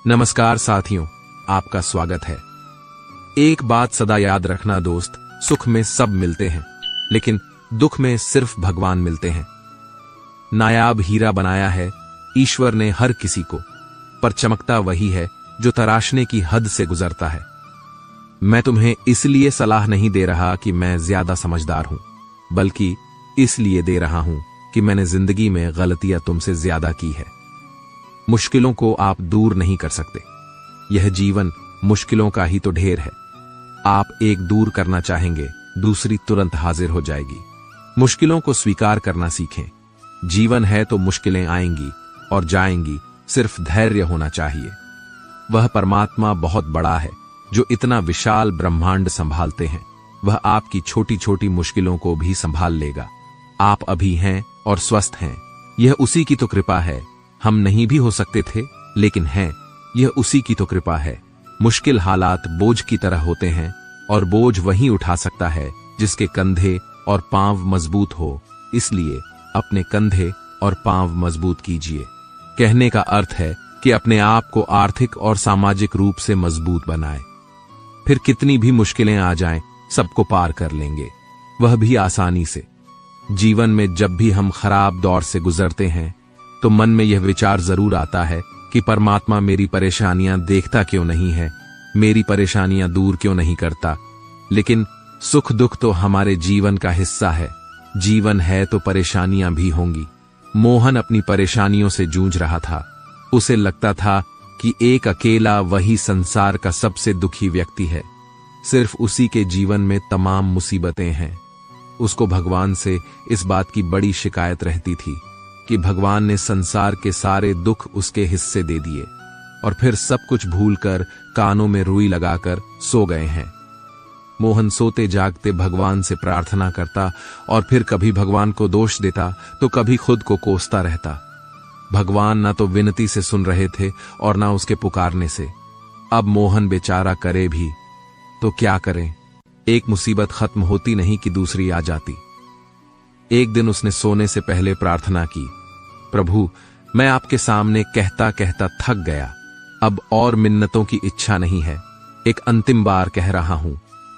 नमस्कार साथियों, आपका स्वागत है। एक बात सदा याद रखना दोस्त, सुख में सब मिलते हैं लेकिन दुख में सिर्फ भगवान मिलते हैं। नायाब हीरा बनाया है ईश्वर ने हर किसी को, पर चमकता वही है जो तराशने की हद से गुजरता है। मैं तुम्हें इसलिए सलाह नहीं दे रहा कि मैं ज्यादा समझदार हूं, बल्कि इसलिए दे रहा हूं कि मैंने जिंदगी में गलतियां तुमसे ज्यादा की है। मुश्किलों को आप दूर नहीं कर सकते, यह जीवन मुश्किलों का ही तो ढेर है। आप एक दूर करना चाहेंगे, दूसरी तुरंत हाजिर हो जाएगी। मुश्किलों को स्वीकार करना सीखें। जीवन है तो मुश्किलें आएंगी और जाएंगी, सिर्फ धैर्य होना चाहिए। वह परमात्मा बहुत बड़ा है जो इतना विशाल ब्रह्मांड संभालते हैं, वह आपकी छोटी छोटी मुश्किलों को भी संभाल लेगा। आप अभी हैं और स्वस्थ हैं, यह उसी की तो कृपा है। हम नहीं भी हो सकते थे, लेकिन हैं, यह उसी की तो कृपा है। मुश्किल हालात बोझ की तरह होते हैं और बोझ वही उठा सकता है जिसके कंधे और पांव मजबूत हो। इसलिए अपने कंधे और पांव मजबूत कीजिए। कहने का अर्थ है कि अपने आप को आर्थिक और सामाजिक रूप से मजबूत बनाएं। फिर कितनी भी मुश्किलें आ जाएं, सबको पार कर लेंगे, वह भी आसानी से। जीवन में जब भी हम खराब दौर से गुजरते हैं तो मन में यह विचार जरूर आता है कि परमात्मा मेरी परेशानियां देखता क्यों नहीं है, मेरी परेशानियां दूर क्यों नहीं करता। लेकिन सुख दुख तो हमारे जीवन का हिस्सा है। जीवन है तो परेशानियां भी होंगी। मोहन अपनी परेशानियों से जूझ रहा था। उसे लगता था कि एक अकेला वही संसार का सबसे दुखी व्यक्ति है। सिर्फ उसी के जीवन में तमाम मुसीबतें हैं। उसको भगवान से इस बात की बड़ी शिकायत रहती थी कि भगवान ने संसार के सारे दुख उसके हिस्से दे दिए और फिर सब कुछ भूलकर कानों में रुई लगाकर सो गए हैं। मोहन सोते जागते भगवान से प्रार्थना करता और फिर कभी भगवान को दोष देता तो कभी खुद को कोसता रहता। भगवान ना तो विनती से सुन रहे थे और ना उसके पुकारने से। अब मोहन बेचारा करे भी तो क्या करें, एक मुसीबत खत्म होती नहीं कि दूसरी आ जाती। एक दिन उसने सोने से पहले प्रार्थना की, प्रभु, मैं आपके सामने कहता कहता थक गया, अब और मिन्नतों की इच्छा नहीं है। एक अंतिम बार कह रहा हूं,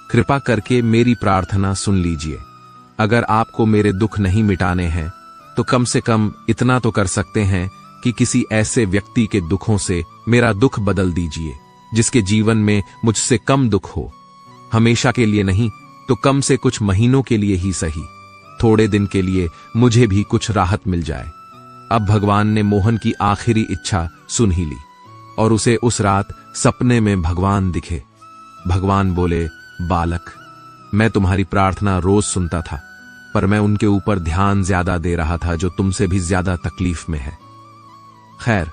कृपा करके मेरी प्रार्थना सुन लीजिए। अगर आपको मेरे दुख नहीं मिटाने हैं तो कम से कम इतना तो कर सकते हैं कि किसी ऐसे व्यक्ति के दुखों से मेरा दुख बदल दीजिए जिसके जीवन में मुझसे कम दुख हो। हमेशा के लिए नहीं तो कम से कुछ महीनों के लिए ही सही, थोड़े दिन के लिए मुझे भी कुछ राहत मिल जाए। अब भगवान ने मोहन की आखिरी इच्छा सुन ही ली और उसे उस रात सपने में भगवान दिखे। भगवान बोले, बालक, मैं तुम्हारी प्रार्थना रोज सुनता था, पर मैं उनके ऊपर ध्यान ज्यादा दे रहा था जो तुमसे भी ज्यादा तकलीफ में है। खैर,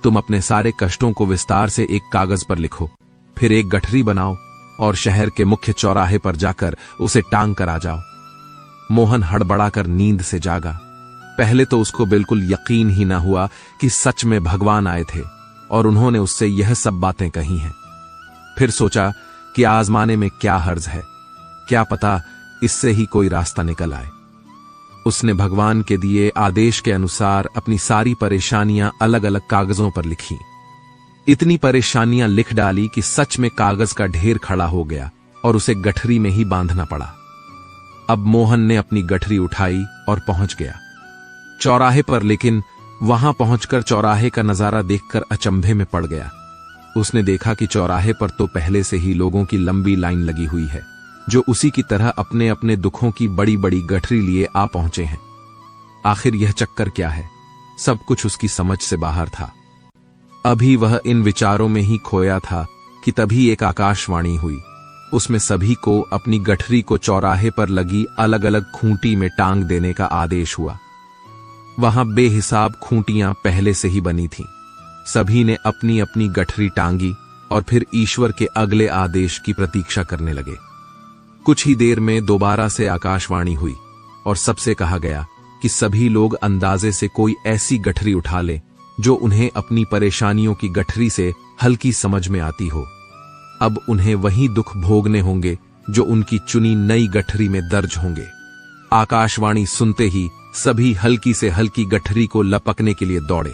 तुम अपने सारे कष्टों को विस्तार से एक कागज पर लिखो, फिर एक गठरी बनाओ और शहर के मुख्य चौराहे पर जाकर उसे टांग कर आ जाओ। मोहन हड़बड़ाकर नींद से जागा। पहले तो उसको बिल्कुल यकीन ही ना हुआ कि सच में भगवान आए थे और उन्होंने उससे यह सब बातें कही हैं। फिर सोचा कि आजमाने में क्या हर्ज है, क्या पता इससे ही कोई रास्ता निकल आए। उसने भगवान के दिए आदेश के अनुसार अपनी सारी परेशानियां अलग अलग कागजों पर लिखी। इतनी परेशानियां लिख डाली कि सच में कागज का ढेर खड़ा हो गया और उसे गठरी में ही बांधना पड़ा। अब मोहन ने अपनी गठरी उठाई और पहुंच गया चौराहे पर, लेकिन वहां पहुंचकर चौराहे का नजारा देखकर अचंभे में पड़ गया। उसने देखा कि चौराहे पर तो पहले से ही लोगों की लंबी लाइन लगी हुई है जो उसी की तरह अपने अपने दुखों की बड़ी बड़ी गठरी लिए आ पहुंचे हैं। आखिर यह चक्कर क्या है? सब कुछ उसकी समझ से बाहर था। अभी वह इन विचारों में ही खोया था कि तभी एक आकाशवाणी हुई। उसमें सभी को अपनी गठरी को चौराहे पर लगी अलग अलग खूंटी में टांग देने का आदेश हुआ। वहां बेहिसाब खूंटियां पहले से ही बनी थीं। सभी ने अपनी अपनी गठरी टांगी और फिर ईश्वर के अगले आदेश की प्रतीक्षा करने लगे। कुछ ही देर में दोबारा से आकाशवाणी हुई और सबसे कहा गया कि सभी लोग अंदाजे से कोई ऐसी गठरी उठा लें जो उन्हें अपनी परेशानियों की गठरी से हल्की समझ में आती हो। अब उन्हें वही दुख भोगने होंगे जो उनकी चुनी नई गठरी में दर्ज होंगे। आकाशवाणी सुनते ही सभी हल्की से हल्की गठरी को लपकने के लिए दौड़े।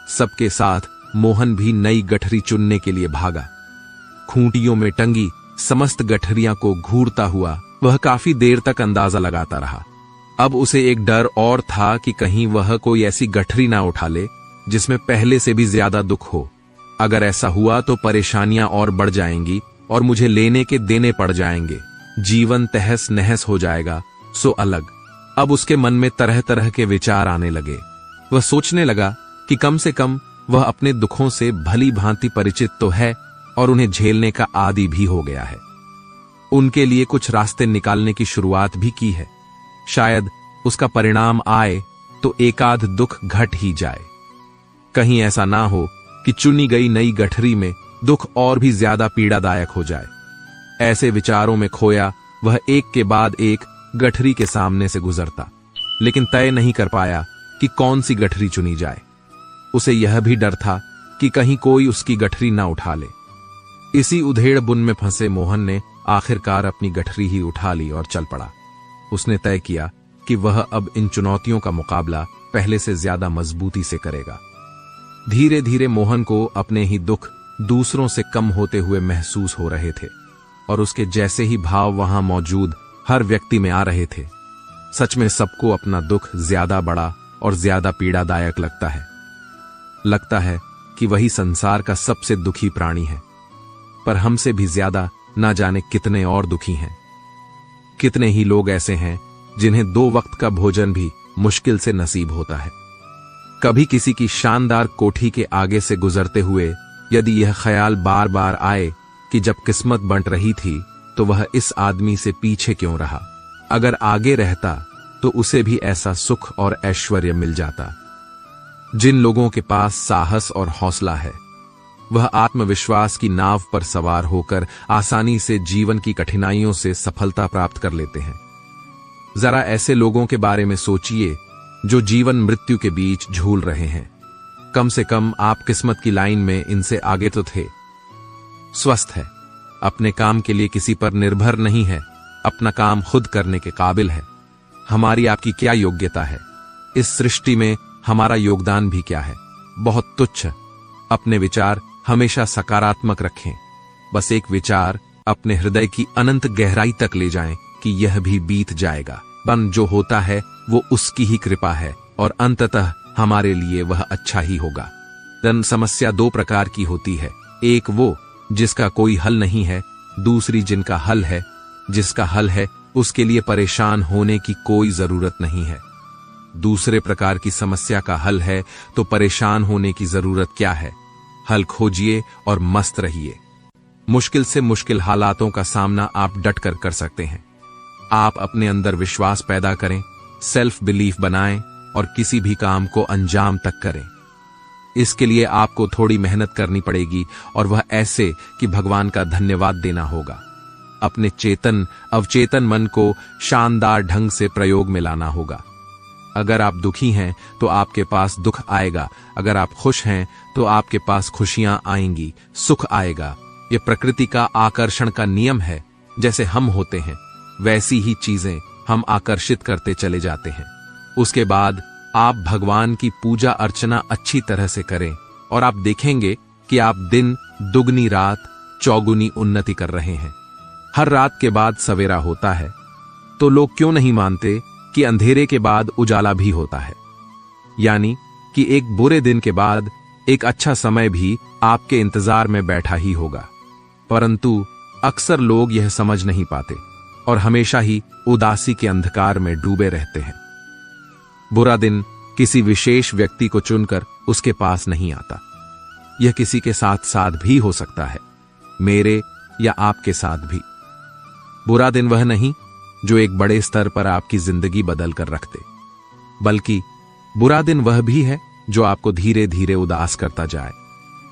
सबके साथ मोहन भी नई गठरी चुनने के लिए भागा। खूंटियों में टंगी समस्त गठरियां को घूरता हुआ वह काफी देर तक अंदाजा लगाता रहा। अब उसे एक डर और था कि कहीं वह कोई ऐसी गठरी ना उठा ले जिसमें पहले से भी ज्यादा दुख हो। अगर ऐसा हुआ तो परेशानियां और बढ़ जाएंगी और मुझे लेने के देने पड़ जाएंगे, जीवन तहस नहस हो जाएगा। सो अलग। अब उसके मन में तरह तरह के विचार आने लगे। वह सोचने लगा कि कम से कम वह अपने दुखों से भली भांति परिचित तो है और उन्हें झेलने का आदी भी हो गया है। उनके लिए कुछ रास्ते निकालने की शुरुआत भी की है। शायद उसका परिणाम आए तो एकाध दुख घट ही जाए। कहीं ऐसा ना हो कि चुनी गई नई गठरी में दुख और भी ज्यादा पीड़ादायक हो जाए। ऐसे विचारों में खोया वह एक के बाद एक गठरी के सामने से गुजरता, लेकिन तय नहीं कर पाया कि कौन सी गठरी चुनी जाए। उसे यह भी डर था कि कहीं कोई उसकी गठरी ना उठा ले। इसी उधेड़ बुन में फंसे मोहन ने आखिरकार अपनी गठरी ही उठा ली और चल पड़ा। उसने तय किया कि वह अब इन चुनौतियों का मुकाबला पहले से ज्यादा मजबूती से करेगा। धीरे धीरे मोहन को अपने ही दुख दूसरों से कम होते हुए महसूस हो रहे थे और उसके जैसे ही भाव वहां मौजूद हर व्यक्ति में आ रहे थे। सच में सबको अपना दुख ज्यादा बड़ा और ज्यादा पीड़ादायक लगता है। लगता है कि वही संसार का सबसे दुखी प्राणी है, पर हमसे भी ज्यादा ना जाने कितने और दुखी हैं। कितने ही लोग ऐसे हैं जिन्हें 2 वक्त का भोजन भी मुश्किल से नसीब होता है। कभी किसी की शानदार कोठी के आगे से गुजरते हुए यदि यह ख्याल बार बार आए कि जब किस्मत बंट रही थी तो वह इस आदमी से पीछे क्यों रहा, अगर आगे रहता तो उसे भी ऐसा सुख और ऐश्वर्य मिल जाता। जिन लोगों के पास साहस और हौसला है वह आत्मविश्वास की नाव पर सवार होकर आसानी से जीवन की कठिनाइयों से सफलता प्राप्त कर लेते हैं। जरा ऐसे लोगों के बारे में सोचिए जो जीवन मृत्यु के बीच झूल रहे हैं। कम से कम आप किस्मत की लाइन में इनसे आगे तो थे। स्वस्थ है, अपने काम के लिए किसी पर निर्भर नहीं है, अपना काम खुद करने के काबिल है। हमारी आपकी क्या योग्यता है? इस सृष्टि में हमारा योगदान भी क्या है? बहुत तुच्छ। अपने विचार हमेशा सकारात्मक रखें। बस एक विचार अपने हृदय की अनंत गहराई तक ले जाएं कि यह भी बीत जाएगा। बन जो होता है वो उसकी ही कृपा है और अंततः हमारे लिए वह अच्छा ही होगा। धन समस्या 2 प्रकार की होती है। एक वो जिसका कोई हल नहीं है, दूसरी जिनका हल है। जिसका हल है उसके लिए परेशान होने की कोई जरूरत नहीं है। दूसरे प्रकार की समस्या का हल है तो परेशान होने की जरूरत क्या है? हल खोजिए और मस्त रहिए। मुश्किल से मुश्किल हालातों का सामना आप डट कर कर सकते हैं। आप अपने अंदर विश्वास पैदा करें, सेल्फ बिलीफ बनाएं और किसी भी काम को अंजाम तक करें। इसके लिए आपको थोड़ी मेहनत करनी पड़ेगी और वह ऐसे कि भगवान का धन्यवाद देना होगा। अपने चेतन अवचेतन मन को शानदार ढंग से प्रयोग में लाना होगा। अगर आप दुखी हैं तो आपके पास दुख आएगा, अगर आप खुश हैं तो आपके पास खुशियां आएंगी, सुख आएगा। यह प्रकृति का आकर्षण का नियम है। जैसे हम होते हैं वैसी ही चीजें हम आकर्षित करते चले जाते हैं। उसके बाद आप भगवान की पूजा अर्चना अच्छी तरह से करें और आप देखेंगे कि आप दिन दुगनी रात चौगुनी उन्नति कर रहे हैं। हर रात के बाद सवेरा होता है, तो लोग क्यों नहीं मानते कि अंधेरे के बाद उजाला भी होता है? यानी कि एक बुरे दिन के बाद एक अच्छा समय भी आपके इंतजार में बैठा ही होगा। परंतु अक्सर लोग यह समझ नहीं पाते और हमेशा ही उदासी के अंधकार में डूबे रहते हैं। बुरा दिन किसी विशेष व्यक्ति को चुनकर उसके पास नहीं आता। यह किसी के साथ साथ भी हो सकता है, मेरे या आपके साथ भी। बुरा दिन वह नहीं जो एक बड़े स्तर पर आपकी जिंदगी बदल कर रखते, बल्कि बुरा दिन वह भी है जो आपको धीरे धीरे उदास करता जाए।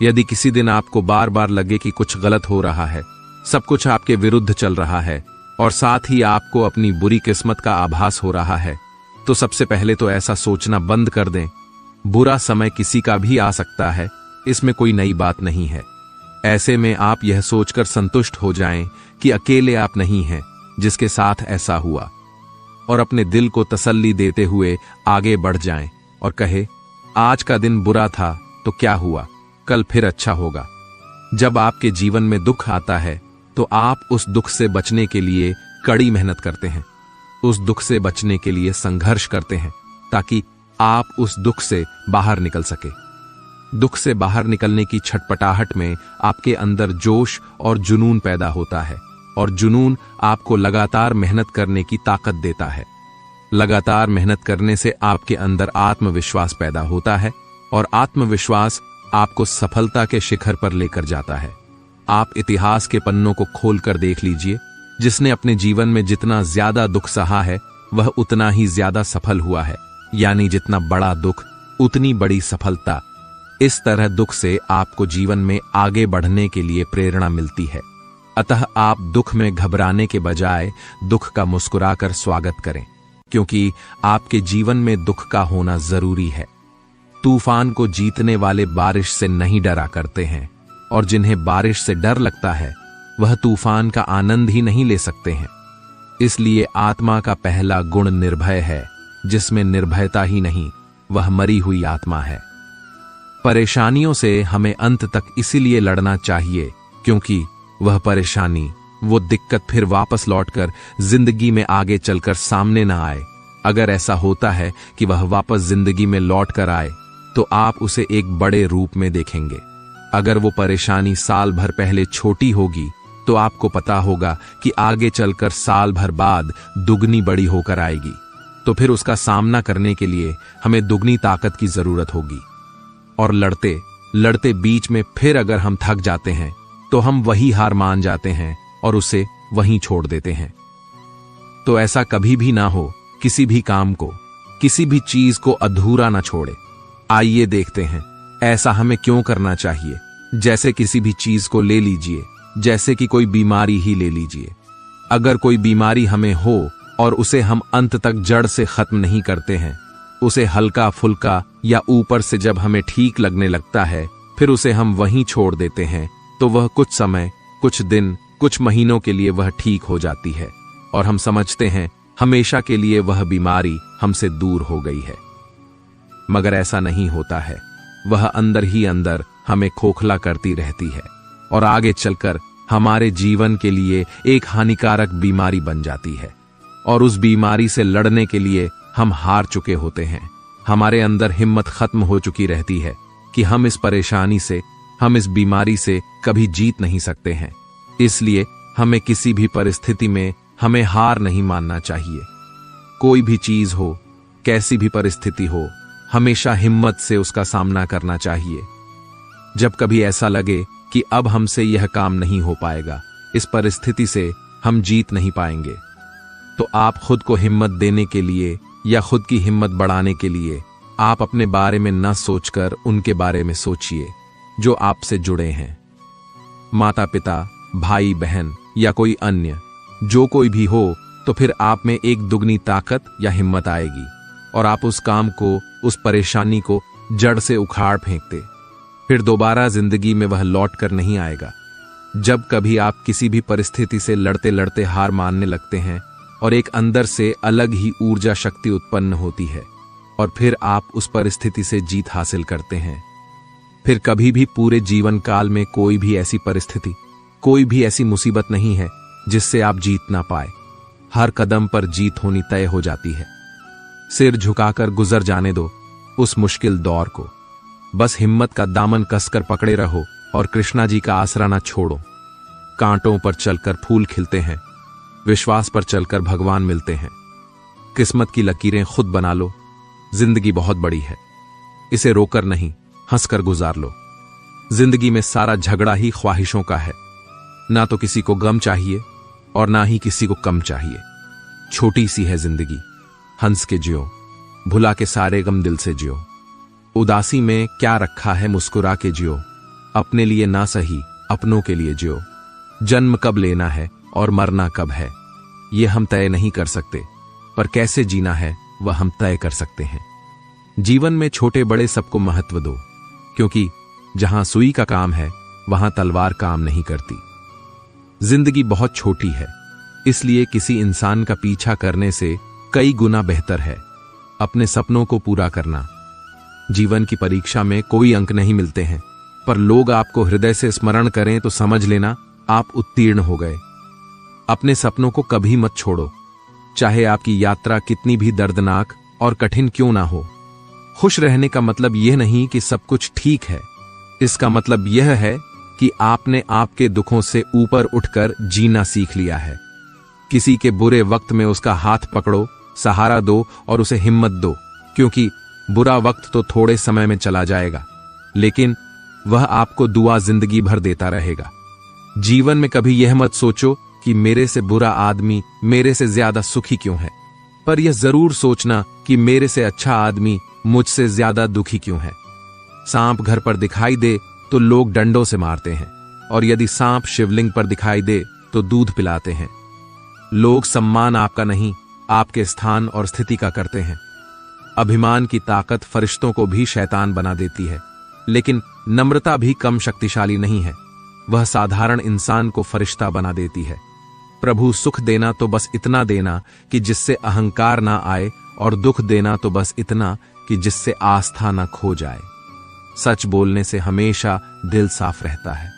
यदि किसी दिन आपको बार बार लगे कि कुछ गलत हो रहा है, सब कुछ आपके विरुद्ध चल रहा है और साथ ही आपको अपनी बुरी किस्मत का आभास हो रहा है, तो सबसे पहले तो ऐसा सोचना बंद कर दें। बुरा समय किसी का भी आ सकता है, इसमें कोई नई बात नहीं है। ऐसे में आप यह सोचकर संतुष्ट हो जाएं कि अकेले आप नहीं हैं जिसके साथ ऐसा हुआ, और अपने दिल को तसल्ली देते हुए आगे बढ़ जाएं और कहे, आज का दिन बुरा था तो क्या हुआ, कल फिर अच्छा होगा। जब आपके जीवन में दुख आता है तो आप उस दुख से बचने के लिए कड़ी मेहनत करते हैं, उस दुख से बचने के लिए संघर्ष करते हैं ताकि आप उस दुख से बाहर निकल सके। दुख से बाहर निकलने की छटपटाहट में आपके अंदर जोश और जुनून पैदा होता है, और जुनून आपको लगातार मेहनत करने की ताकत देता है। लगातार मेहनत करने से आपके अंदर आत्मविश्वास पैदा होता है, और आत्मविश्वास आपको सफलता के शिखर पर लेकर जाता है। आप इतिहास के पन्नों को खोलकर देख लीजिए, जिसने अपने जीवन में जितना ज्यादा दुख सहा है वह उतना ही ज्यादा सफल हुआ है, यानी जितना बड़ा दुख उतनी बड़ी सफलता। इस तरह दुख से आपको जीवन में आगे बढ़ने के लिए प्रेरणा मिलती है। अतः आप दुख में घबराने के बजाय दुख का मुस्कुराकर स्वागत करें, क्योंकि आपके जीवन में दुख का होना जरूरी है। तूफान को जीतने वाले बारिश से नहीं डरा करते हैं, और जिन्हें बारिश से डर लगता है वह तूफान का आनंद ही नहीं ले सकते हैं। इसलिए आत्मा का पहला गुण निर्भय है, जिसमें निर्भयता ही नहीं वह मरी हुई आत्मा है। परेशानियों से हमें अंत तक इसीलिए लड़ना चाहिए क्योंकि वह परेशानी, वो दिक्कत फिर वापस लौटकर जिंदगी में आगे चलकर सामने ना आए। अगर ऐसा होता है कि वह वापस जिंदगी में लौट कर आए तो आप उसे एक बड़े रूप में देखेंगे। अगर वो परेशानी साल भर पहले छोटी होगी तो आपको पता होगा कि आगे चलकर साल भर बाद दुगनी बड़ी होकर आएगी। तो फिर उसका सामना करने के लिए हमें दुगनी ताकत की जरूरत होगी। और लड़ते लड़ते बीच में फिर अगर हम थक जाते हैं तो हम वही हार मान जाते हैं और उसे वहीं छोड़ देते हैं। तो ऐसा कभी भी ना हो, किसी भी काम को, किसी भी चीज को अधूरा ना छोड़े। आइए देखते हैं ऐसा हमें क्यों करना चाहिए। जैसे किसी भी चीज को ले लीजिए, जैसे कि कोई बीमारी ही ले लीजिए। अगर कोई बीमारी हमें हो और उसे हम अंत तक जड़ से खत्म नहीं करते हैं, उसे हल्का फुल्का या ऊपर से जब हमें ठीक लगने लगता है फिर उसे हम वहीं छोड़ देते हैं, तो वह कुछ समय, कुछ दिन, कुछ महीनों के लिए वह ठीक हो जाती है और हम समझते हैं हमेशा के लिए वह बीमारी हमसे दूर हो गई है। मगर ऐसा नहीं होता है। वह अंदर ही अंदर हमें खोखला करती रहती है और आगे चलकर हमारे जीवन के लिए एक हानिकारक बीमारी बन जाती है। और उस बीमारी से लड़ने के लिए हम हार चुके होते हैं। हमारे अंदर हिम्मत खत्म हो चुकी रहती है कि हम इस परेशानी से, हम इस बीमारी से कभी जीत नहीं सकते हैं। इसलिए हमें किसी भी परिस्थिति में हमें हार नहीं मानना चाहिए। कोई भी चीज हो, कैसी भी परिस्थिति हो, हमेशा हिम्मत से उसका सामना करना चाहिए। जब कभी ऐसा लगे कि अब हमसे यह काम नहीं हो पाएगा, इस परिस्थिति से हम जीत नहीं पाएंगे, तो आप खुद को हिम्मत देने के लिए या खुद की हिम्मत बढ़ाने के लिए आप अपने बारे में न सोचकर उनके बारे में सोचिए जो आपसे जुड़े हैं। माता पिता, भाई बहन या कोई अन्य, जो कोई भी हो, तो फिर आप में एक दुगनी ताकत या हिम्मत आएगी और आप उस काम को, उस परेशानी को जड़ से उखाड़ फेंकते। फिर दोबारा जिंदगी में वह लौट कर नहीं आएगा। जब कभी आप किसी भी परिस्थिति से लड़ते लड़ते हार मानने लगते हैं और एक अंदर से अलग ही ऊर्जा शक्ति उत्पन्न होती है और फिर आप उस परिस्थिति से जीत हासिल करते हैं, फिर कभी भी पूरे जीवन काल में कोई भी ऐसी परिस्थिति, कोई भी ऐसी मुसीबत नहीं है जिससे आप जीत ना पाए। हर कदम पर जीत होनी तय हो जाती है। सिर झुकाकर गुजर जाने दो उस मुश्किल दौर को। बस हिम्मत का दामन कसकर पकड़े रहो और कृष्णा जी का आसरा ना छोड़ो। कांटों पर चलकर फूल खिलते हैं, विश्वास पर चलकर भगवान मिलते हैं। किस्मत की लकीरें खुद बना लो। जिंदगी बहुत बड़ी है, इसे रोकर नहीं, हंसकर गुजार लो। जिंदगी में सारा झगड़ा ही ख्वाहिशों का है। ना तो किसी को गम चाहिए और ना ही किसी को कम चाहिए। छोटी सी है जिंदगी, हंस के जियो, भुला के सारे गम दिल से जियो। उदासी में क्या रखा है, मुस्कुरा के जियो। अपने लिए ना सही, अपनों के लिए जियो। जन्म कब लेना है और मरना कब है, ये हम तय नहीं कर सकते, पर कैसे जीना है वह हम तय कर सकते हैं। जीवन में छोटे बड़े सबको महत्व दो, क्योंकि जहां सुई का काम है वहां तलवार काम नहीं करती। जिंदगी बहुत छोटी है, इसलिए किसी इंसान का पीछा करने से कई गुना बेहतर है अपने सपनों को पूरा करना। जीवन की परीक्षा में कोई अंक नहीं मिलते हैं, पर लोग आपको हृदय से स्मरण करें तो समझ लेना आप उत्तीर्ण हो गए। अपने सपनों को कभी मत छोड़ो, चाहे आपकी यात्रा कितनी भी दर्दनाक और कठिन क्यों ना हो। खुश रहने का मतलब यह नहीं कि सब कुछ ठीक है, इसका मतलब यह है कि आपने आपके दुखों से ऊपर उठकर जीना सीख लिया है। किसी के बुरे वक्त में उसका हाथ पकड़ो, सहारा दो और उसे हिम्मत दो, क्योंकि बुरा वक्त तो थोड़े समय में चला जाएगा, लेकिन वह आपको दुआ जिंदगी भर देता रहेगा। जीवन में कभी यह मत सोचो कि मेरे से बुरा आदमी मेरे से ज्यादा सुखी क्यों है, पर यह जरूर सोचना कि मेरे से अच्छा आदमी मुझसे ज्यादा दुखी क्यों है। सांप घर पर दिखाई दे तो लोग डंडों से मारते हैं, और यदि सांप शिवलिंग पर दिखाई दे तो दूध पिलाते हैं। लोग सम्मान आपका नहीं, आपके स्थान और स्थिति का करते हैं। अभिमान की ताकत फरिश्तों को भी शैतान बना देती है, लेकिन नम्रता भी कम शक्तिशाली नहीं है, वह साधारण इंसान को फरिश्ता बना देती है। प्रभु सुख देना तो बस इतना देना कि जिससे अहंकार ना आए, और दुख देना तो बस इतना कि जिससे आस्था ना खो जाए। सच बोलने से हमेशा दिल साफ रहता है,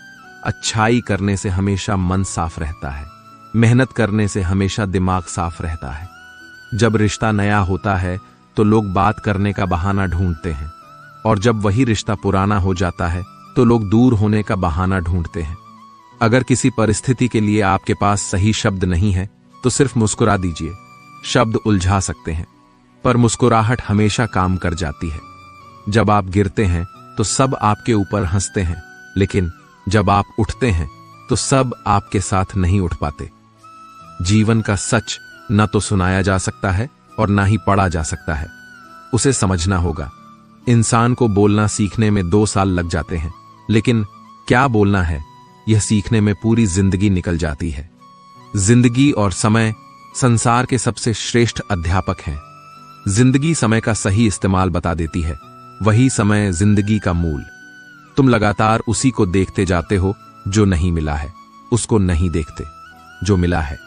अच्छाई करने से हमेशा मन साफ रहता है, मेहनत करने से हमेशा दिमाग साफ रहता है। जब रिश्ता नया होता है तो लोग बात करने का बहाना ढूंढते हैं, और जब वही रिश्ता पुराना हो जाता है तो लोग दूर होने का बहाना ढूंढते हैं। अगर किसी परिस्थिति के लिए आपके पास सही शब्द नहीं है तो सिर्फ मुस्कुरा दीजिए। शब्द उलझा सकते हैं, पर मुस्कुराहट हमेशा काम कर जाती है। जब आप गिरते हैं तो सब आपके ऊपर हंसते हैं, लेकिन जब आप उठते हैं तो सब आपके साथ नहीं उठ पाते। जीवन का सच न तो सुनाया जा सकता है और ना ही पढ़ा जा सकता है, उसे समझना होगा। इंसान को बोलना सीखने में 2 साल लग जाते हैं, लेकिन क्या बोलना है यह सीखने में पूरी जिंदगी निकल जाती है। जिंदगी और समय संसार के सबसे श्रेष्ठ अध्यापक हैं। जिंदगी समय का सही इस्तेमाल बता देती है, वही समय जिंदगी का मूल। तुम लगातार उसी को देखते जाते हो जो नहीं मिला है, उसको नहीं देखते जो मिला है।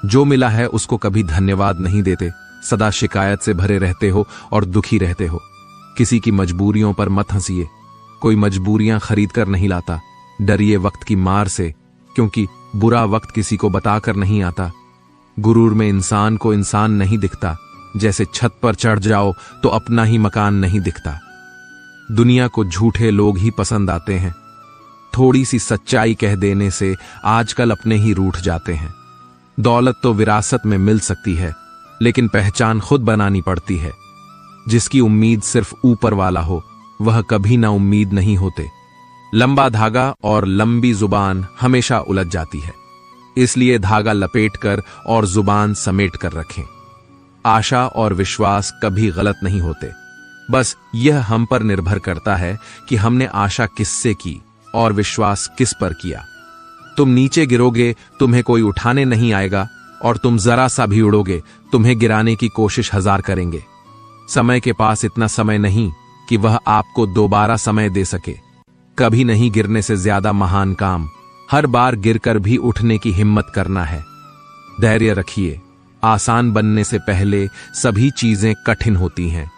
जो मिला है उसको कभी धन्यवाद नहीं देते, सदा शिकायत से भरे रहते हो और दुखी रहते हो। किसी की मजबूरियों पर मत हंसिए, कोई मजबूरियां खरीद कर नहीं लाता। डरिए वक्त की मार से, क्योंकि बुरा वक्त किसी को बताकर नहीं आता। गुरूर में इंसान को इंसान नहीं दिखता, जैसे छत पर चढ़ जाओ तो अपना ही मकान नहीं दिखता। दुनिया को झूठे लोग ही पसंद आते हैं। थोड़ी सी सच्चाई कह देने से आजकल अपने ही रूठ जाते हैं। दौलत तो विरासत में मिल सकती है, लेकिन पहचान खुद बनानी पड़ती है। जिसकी उम्मीद सिर्फ ऊपर वाला हो, वह कभी ना उम्मीद नहीं होते। लंबा धागा और लंबी जुबान हमेशा उलझ जाती है, इसलिए धागा लपेटकर और जुबान समेट कर रखें। आशा और विश्वास कभी गलत नहीं होते, बस यह हम पर निर्भर करता है कि हमने आशा किससे की और विश्वास किस पर किया। तुम नीचे गिरोगे, तुम्हें कोई उठाने नहीं आएगा, और तुम जरा सा भी उड़ोगे, तुम्हें गिराने की कोशिश 1000 करेंगे। समय के पास इतना समय नहीं कि वह आपको दोबारा समय दे सके। कभी नहीं गिरने से ज्यादा महान काम हर बार गिरकर भी उठने की हिम्मत करना है। धैर्य रखिए, आसान बनने से पहले सभी चीजें कठिन होती हैं।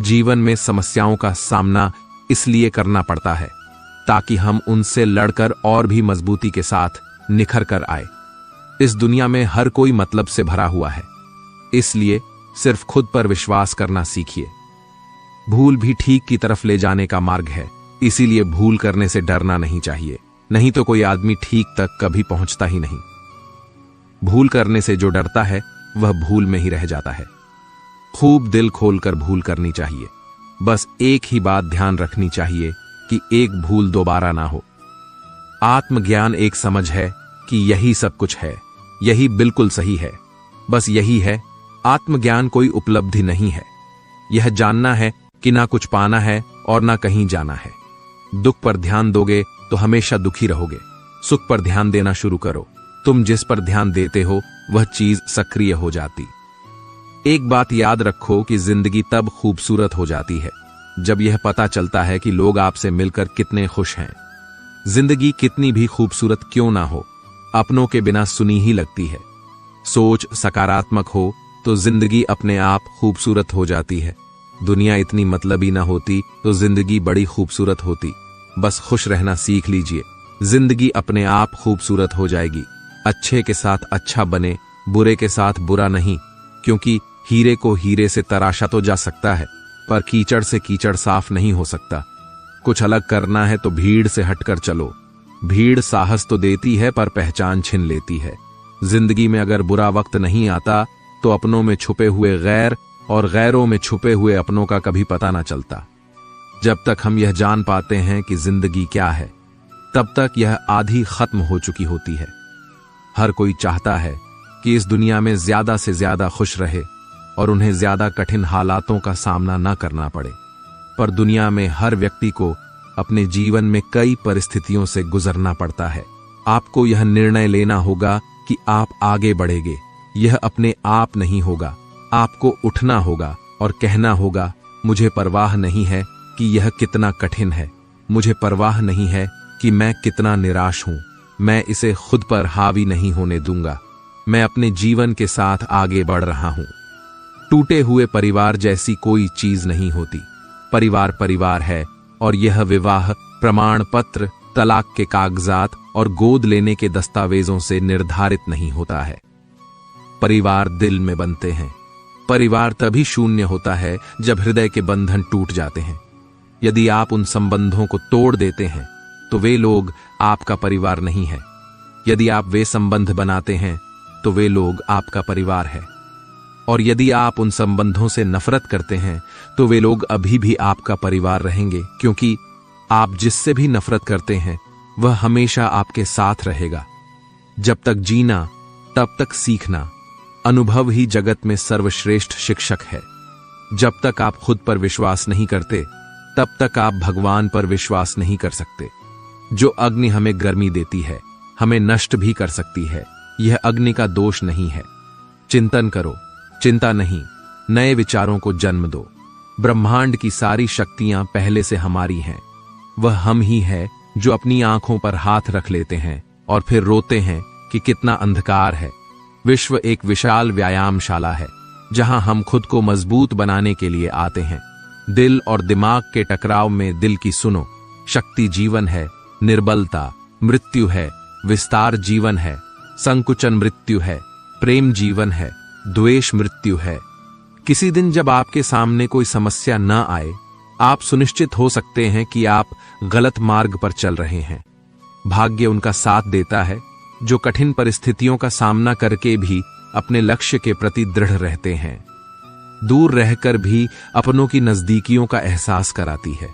जीवन में समस्याओं का सामना इसलिए करना पड़ता है ताकि हम उनसे लड़कर और भी मजबूती के साथ निखर कर आए। इस दुनिया में हर कोई मतलब से भरा हुआ है, इसलिए सिर्फ खुद पर विश्वास करना सीखिए। भूल भी ठीक की तरफ ले जाने का मार्ग है, इसीलिए भूल करने से डरना नहीं चाहिए, नहीं तो कोई आदमी ठीक तक कभी पहुंचता ही नहीं। भूल करने से जो डरता है वह भूल में ही रह जाता है। खूब दिल खोलकर भूल करनी चाहिए, बस एक ही बात ध्यान रखनी चाहिए कि एक भूल दोबारा ना हो। आत्मज्ञान एक समझ है कि यही सब कुछ है, यही बिल्कुल सही है, बस यही है। आत्मज्ञान कोई उपलब्धि नहीं है। यह जानना है कि ना कुछ पाना है और ना कहीं जाना है। दुख पर ध्यान दोगे तो हमेशा दुखी रहोगे। सुख पर ध्यान देना शुरू करो, तुम जिस पर ध्यान देते हो वह चीज सक्रिय हो जाती। एक बात याद रखो कि जिंदगी तब खूबसूरत हो जाती है जब यह पता चलता है कि लोग आपसे मिलकर कितने खुश हैं। जिंदगी कितनी भी खूबसूरत क्यों ना हो, अपनों के बिना सुनी ही लगती है। सोच सकारात्मक हो तो जिंदगी अपने आप खूबसूरत हो जाती है। दुनिया इतनी मतलबी ना होती तो जिंदगी बड़ी खूबसूरत होती। बस खुश रहना सीख लीजिए। जिंदगी अपने आप खूबसूरत हो जाएगी। अच्छे के साथ अच्छा बने, बुरे के साथ बुरा नहीं, क्योंकि हीरे को हीरे से तराशा तो जा सकता है, पर कीचड़ से कीचड़ साफ नहीं हो सकता। कुछ अलग करना है तो भीड़ से हटकर चलो। भीड़ साहस तो देती है पर पहचान छीन लेती है। जिंदगी में अगर बुरा वक्त नहीं आता तो अपनों में छुपे हुए गैर और गैरों में छुपे हुए अपनों का कभी पता ना चलता। जब तक हम यह जान पाते हैं कि जिंदगी क्या है, तब तक यह आधी खत्म हो चुकी होती है। हर कोई चाहता है कि इस दुनिया में ज्यादा से ज्यादा खुश रहे और उन्हें ज्यादा कठिन हालातों का सामना न करना पड़े, पर दुनिया में हर व्यक्ति को अपने जीवन में कई परिस्थितियों से गुजरना पड़ता है। आपको यह निर्णय लेना होगा कि आप आगे बढ़ेंगे। यह अपने आप नहीं होगा। आपको उठना होगा और कहना होगा, मुझे परवाह नहीं है कि यह कितना कठिन है, मुझे परवाह नहीं है कि मैं कितना निराश हूं, मैं इसे खुद पर हावी नहीं होने दूंगा। मैं अपने जीवन के साथ आगे बढ़ रहा हूं। टूटे हुए परिवार जैसी कोई चीज नहीं होती। परिवार परिवार है और यह विवाह प्रमाण पत्र, तलाक के कागजात और गोद लेने के दस्तावेजों से निर्धारित नहीं होता है। परिवार दिल में बनते हैं। परिवार तभी शून्य होता है जब हृदय के बंधन टूट जाते हैं। यदि आप उन संबंधों को तोड़ देते हैं तो वे लोग आपका परिवार नहीं है। यदि आप वे संबंध बनाते हैं तो वे लोग आपका परिवार है। और यदि आप उन संबंधों से नफरत करते हैं तो वे लोग अभी भी आपका परिवार रहेंगे, क्योंकि आप जिससे भी नफरत करते हैं वह हमेशा आपके साथ रहेगा। जब तक जीना तब तक सीखना। अनुभव ही जगत में सर्वश्रेष्ठ शिक्षक है। जब तक आप खुद पर विश्वास नहीं करते तब तक आप भगवान पर विश्वास नहीं कर सकते। जो अग्नि हमें गर्मी देती है, हमें नष्ट भी कर सकती है। यह अग्नि का दोष नहीं है। चिंतन करो, चिंता नहीं। नए विचारों को जन्म दो। ब्रह्मांड की सारी शक्तियां पहले से हमारी हैं। वह हम ही है जो अपनी आंखों पर हाथ रख लेते हैं और फिर रोते हैं कि कितना अंधकार है। विश्व एक विशाल व्यायामशाला है जहां हम खुद को मजबूत बनाने के लिए आते हैं। दिल और दिमाग के टकराव में दिल की सुनो। शक्ति जीवन है, निर्बलता मृत्यु है, विस्तार जीवन है, संकुचन मृत्यु है, प्रेम जीवन है, द्वेष मृत्यु है। किसी दिन जब आपके सामने कोई समस्या न आए, आप सुनिश्चित हो सकते हैं कि आप गलत मार्ग पर चल रहे हैं। भाग्य उनका साथ देता है जो कठिन परिस्थितियों का सामना करके भी अपने लक्ष्य के प्रति दृढ़ रहते हैं। दूर रहकर भी अपनों की नजदीकियों का एहसास कराती है,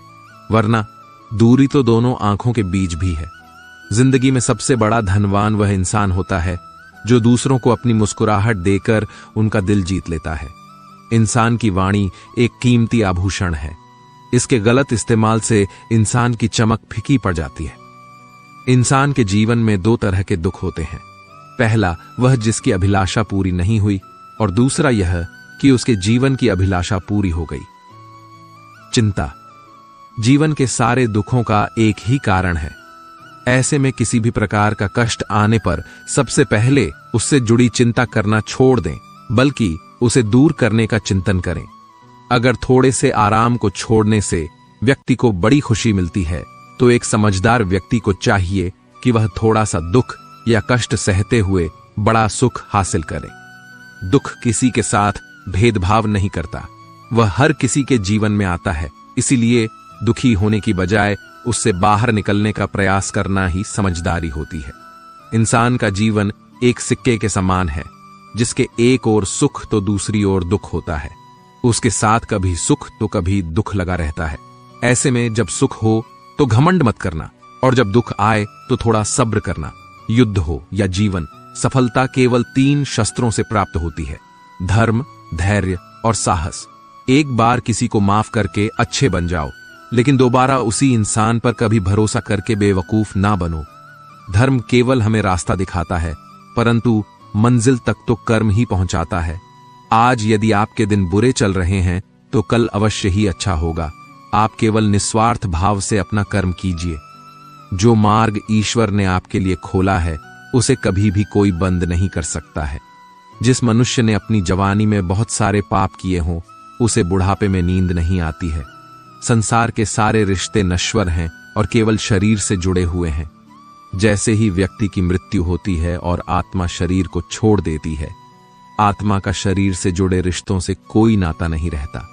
वरना दूरी तो दोनों आंखों के बीच भी है। जिंदगी में सबसे बड़ा धनवान वह इंसान होता है जो दूसरों को अपनी मुस्कुराहट देकर उनका दिल जीत लेता है। इंसान की वाणी एक कीमती आभूषण है। इसके गलत इस्तेमाल से इंसान की चमक फीकी पड़ जाती है। इंसान के जीवन में दो तरह के दुख होते हैं। पहला वह जिसकी अभिलाषा पूरी नहीं हुई, और दूसरा यह कि उसके जीवन की अभिलाषा पूरी हो गई। चिंता जीवन के सारे दुखों का एक ही कारण है। ऐसे में किसी भी प्रकार का कष्ट आने पर सबसे पहले उससे जुड़ी चिंता करना छोड़ दें, बल्कि उसे दूर करने का चिंतन करें। अगर थोड़े से आराम को छोड़ने से व्यक्ति को बड़ी खुशी मिलती है, तो एक समझदार व्यक्ति को चाहिए कि वह थोड़ा सा दुख या कष्ट सहते हुए बड़ा सुख हासिल करे। दुख किसी के साथ भेदभाव नहीं करता, वह हर किसी के जीवन में आता है। इसीलिए दुखी होने की बजाय उससे बाहर निकलने का प्रयास करना ही समझदारी होती है। इंसान का जीवन एक सिक्के के समान है, जिसके एक ओर सुख तो दूसरी ओर दुख होता है। उसके साथ कभी सुख तो कभी दुख लगा रहता है। ऐसे में जब सुख हो तो घमंड मत करना, और जब दुख आए तो थोड़ा सब्र करना। युद्ध हो या जीवन, सफलता केवल 3 शस्त्रों से प्राप्त होती है: धर्म, धैर्य और साहस। एक बार किसी को माफ करके अच्छे बन जाओ, लेकिन दोबारा उसी इंसान पर कभी भरोसा करके बेवकूफ ना बनो। धर्म केवल हमें रास्ता दिखाता है, परंतु मंजिल तक तो कर्म ही पहुंचाता है। आज यदि आपके दिन बुरे चल रहे हैं तो कल अवश्य ही अच्छा होगा। आप केवल निस्वार्थ भाव से अपना कर्म कीजिए। जो मार्ग ईश्वर ने आपके लिए खोला है उसे कभी भी कोई बंद नहीं कर सकता है। जिस मनुष्य ने अपनी जवानी में बहुत सारे पाप किए हों, उसे बुढ़ापे में नींद नहीं आती है। संसार के सारे रिश्ते नश्वर हैं, और केवल शरीर से जुड़े हुए हैं। जैसे ही व्यक्ति की मृत्यु होती है और आत्मा शरीर को छोड़ देती है, आत्मा का शरीर से जुड़े रिश्तों से कोई नाता नहीं रहता।